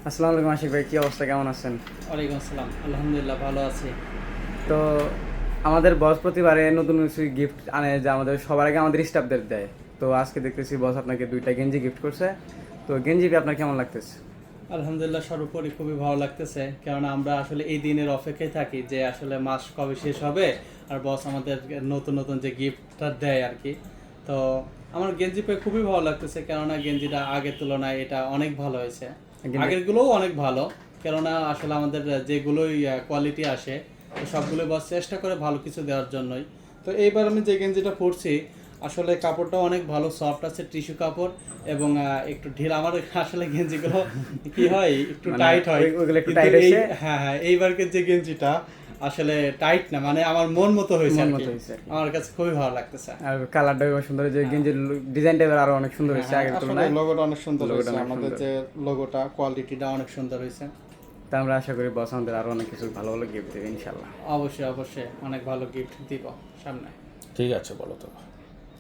আসসালামু আলাইকুম আশিক ভাই, কি অবস্থা, কেমন আছেন? ওয়ালাইকুম আসসালাম, আলহামদুলিল্লাহ ভালো আছি। তো আমাদের বস প্রতিবারে নতুন কিছু গিফট আনে, যা আমাদের সবার আগে আমাদের স্টাফদের দেয়। তো আজকে দেখতেছি বস আপনাকে দুইটা গেঞ্জি গিফট করছে। তো গেঞ্জি আপনার কেমন লাগতেছে? আলহামদুলিল্লাহ সর্বোপরি খুবই ভালো লাগতেছে, কেননা আমরা আসলে এই দিনের অপেক্ষায় থাকি যে আসলে মাস কবে শেষ হবে আর বস আমাদের নতুন নতুন যে গিফটটা দেয় আর কি। তো আমার গেঞ্জি পেয়ে খুবই ভালো লাগতেছে, কেননা গেঞ্জিটা আগের তুলনায় এটা অনেক ভালো হয়েছে। আগেরগুলোও অনেক ভালো, কেননা আসলে আমাদের যেগুলোই কোয়ালিটি আসে তো সবগুলো বস চেষ্টা করে ভালো কিছু দেওয়ার জন্যই। তো এইবার আমি যে গেঞ্জিটা পরছি আসলে কাপড়টা অনেক ভালো, সফট আছে, টিস্যু কাপড় এবং একটু ঢিল। আমার আসলে গেঞ্জিগুলো কি হয় একটু মানে টাইট হয়, ওইগুলো একটু কিন্তু টাইট এই হয়েছে। হ্যাঁ হ্যাঁ এইবারকের যে গেঞ্জিটা আসলে টাইট না, মানে আমার মন মতো হয়েছে মন আর কি। মতো হয়েছে আর কি। আমার কাছে খুবই ভালো লাগতেছে। আর কালারটা এবার সুন্দর, যে গেঞ্জির ডিজাইনটা এবার আরো অনেক সুন্দর হ্যাঁ হয়েছে হ্যাঁ আগের আসলে তুলনায়। লোগোটা অনেক সুন্দর লোগোটা হয়েছে, অনেক আমাদের সুন্দর। যে লোগোটা কোয়ালিটিটা অনেক সুন্দর হয়েছে। তা আমরা আশা করি বস আমাদের আরো অনেক কিছু ভালো ভালো গিফট দেবে ইনশাল্লাহ। অবশ্যই অবশ্যই অনেক ভালো গিফট দিব সামনে। ঠিক আছে, বলো তো।